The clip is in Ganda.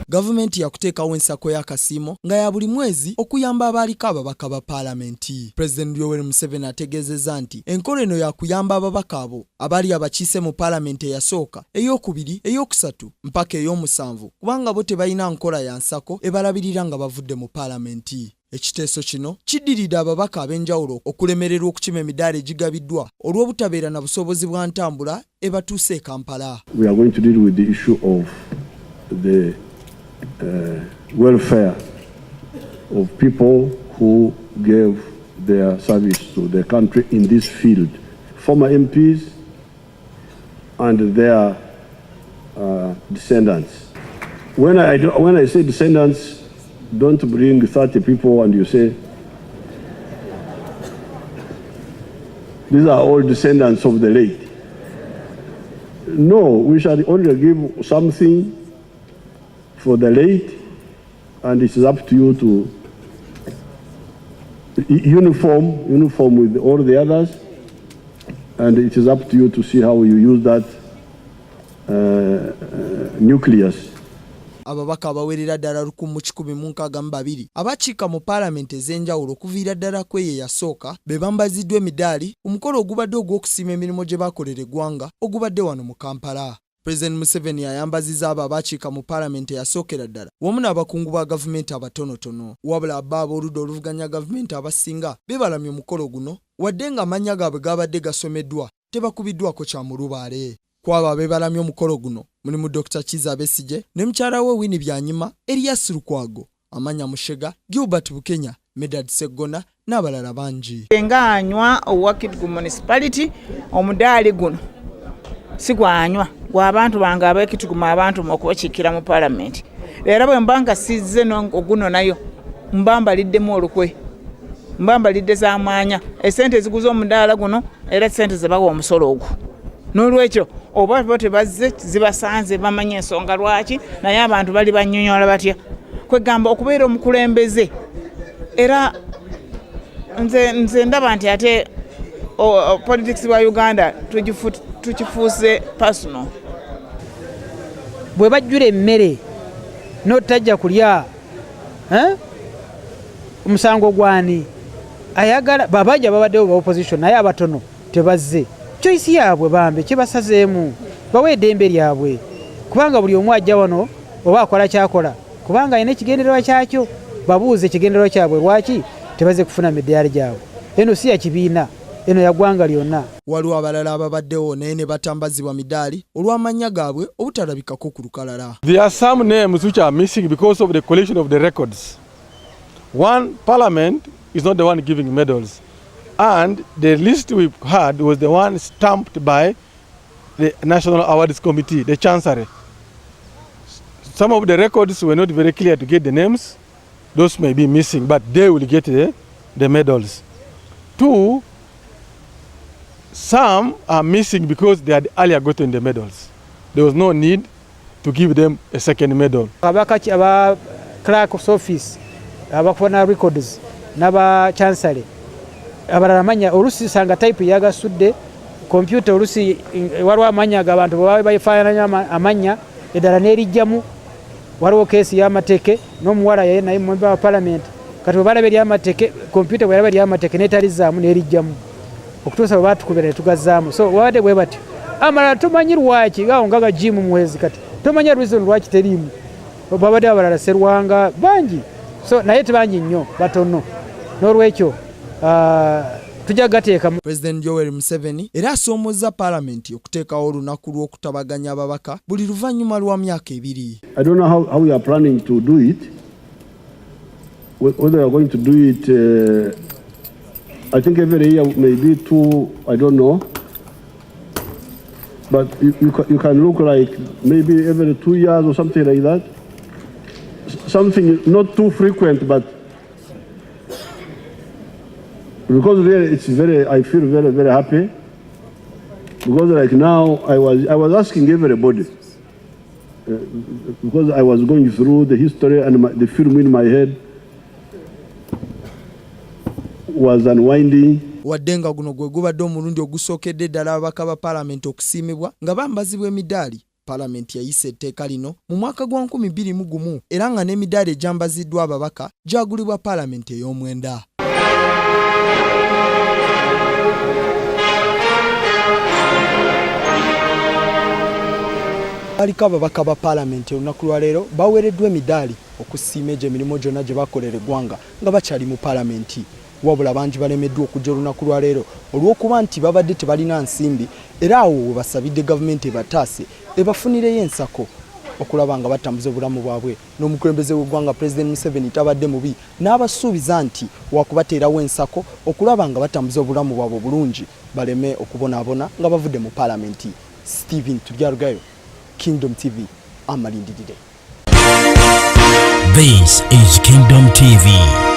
Gavumenti yakuteekawo ensako y'akasiimo nga ya buli mwezi okuyamba abaaliko ababaka ba paalamenti. Pulezidenti Yoweri Museveni ategeezezza nti enkola eno yakuyamba ababaka abo abaali abakiise mu paalamenti eyasooka, ey'okubiri, ey'okusatu mpaka ey'omusanvu, kubanga bo tebalina nkola ya nsako ebalabirira nga bavudde mu paalamenti. Ekiteeso kino kiddiridde ababaka ab'enjawulo okulemererwa okukima emidaala egigabiddwa olw'obutabeera na busobozi bwa ntambula ebatuuse e Kampala. We are going to deal with the issue of the welfare of people who gave their service to the country in this field, former MPs and their descendants. When I say descendants, don't bring 30 people and you say these are all descendants of the late. No, we shall only give something for the late, and it is up to you to uniform with all the others, and it is up to you to see how you use that nucleus. Ababaka abawerera ddala 1,162 abakiika mu paalamenti ez'enjawulo okuviira ddala ku eyo eyasooka be bambaziddwa emidaali omukolo ogubadde ogw'okusiima emirimu gye baakolera eggwanga ogubadde wano mu Kampala. President Museveni ayambazizza abo abakiika mu paalamenti eyasookera ddala wamu n'abakungu ba gavumenti abatonotono, wabula abba ab'oludda oluvuganya gavumenti abasinga beebalamye omukolo guno wadde nga amannya gaabwe gaabadde gasomeddwa tebakubiddwako kya mulubaale. Kwabo abeebalamye omukolo guno mulimu Dr. Kizza Besigye ne mukyala we Winnie Byanyima, Erias Lukwago, Amanya Mushega, Gilbert Bukenya, Medad Seggona n'abalala bangi. Ng'anywa owa Kidgum Municipality omudaali guno si gwanywa gw'abantu bange ab'Ekitgum abantu okubakiikira mu paalamenti. Era bwe mba nga sizze oguno nayo mbambaliddemu olukwe, mbambalidde za mwanya esente eziguza omudaala guno era sente ze bawa omusolo ogwo. N'olwekyo oba bo tebazze zibasanze bamanya ensonga lwaki naye abantu bali bannyonnyola batya kwegamba okubeera omukulembeze. Era nze ndaba nti ate politics wa Uganda tukifuuse personal. Bwe bajjula emmere n'otajja kulya omusango gwani ayagala babajja babaddewo ba opposition naye abatono tebazze. Choice yaabwe bambe kibasazeemu bawe eddembe lyabwe kubanga buli omu ajja wano oba akola kyakola kubanga ayina ekigendererwa kyakyo babuuze ekigendererwa kyabwe lwaki tebaze kufuna midaali gyabwe. Eno si ya kibiina, eno ya ggwanga lyonna. Waliwo abalala ababaddewo naye ne batambazibwa midaali olw'amannya gaabwe obutalabikako ku lukalala. There are some names which are missing because of the collection of the records. One, Parliament is not the one giving medals. And the list we had was the one stamped by the National Awards Committee, the Chancery. Some of the records were not very clear to get the names. Those may be missing, but they will get the medals. Two, some are missing because they had earlier gotten the medals. There was no need to give them a second medal. Aba clerk's office, abafuna records, n'aba Chancery. Abalala manya olusi sanga type yagasudde computer olusi waliwo amanya abantu bwe bayifaananya amanya eddala n'erijjamu. Waliwo keesi y'amateke n'omuwala yaye naye mu parliament kati bwe balaba ery'amateke computer bwe yalaba ery'amateke n'etalizaamu n'erijjamu okutuusa bwe baatukubira ne tugazzaamu. So wabadde bwe bati amalala tomanyi lwaki gaawo ngaga jimu muwezi kati tomanya reason lwaki teriimu. Babadde abalala Sserwanga bangi so naye tebangi nnyo batono n'olwekyo tujja gateeka. President Yoweri Museveni era asoomozza paalamenti okuteekawo olunaku lw'okutabaganya ababaka buli luvannyuma lwa myaka 2. I don't know how we are planning to do it. Whether we are going to do it, I think every year maybe 2, I don't know. But you can look like maybe every 2 years or something like that. Something not too frequent, but because really it's I feel very, very happy because like now I was asking everybody because I was going through the history and the film in my head was unwinding. Waddenga guno gwe gubadde omulundi ogusookedde ddala ababaka ba paalamenti okusiimibwa nga bambazibwa emidaali. Paalamenti yayise etteeka lino mu mwaka gwa 2021 era nga n'emidaali egyambaziddwa ababaka gyagulibwa paalamenti ey'omwenda. Aliko ababaka ba paalamenti olunaku lwa leero baweereddwa emidaali okusiima egyo emirimu gyonna gye bakolera eggwanga nga bakyali mu paalamenti. Wabula bangi balemeddwa okujja olunaku lwa leero olw'okuba nti babadde tebalina nsimbi era awo we basabidde gavumenti ebataase ebafunireyo ensako okulaba nga batambuza obulamu bwabwe. N'omukulembeze w'eggwanga President Museveni tabadde mubi n'abasuubiza nti wakubateerawo ensako okulaba nga batambuza obulamu bwabwe bulungi baleme okubonaabona nga bavudde mu paalamenti. Stephen Tubyarugayo, Kingdom TV, amalindirire. This is Kingdom TV.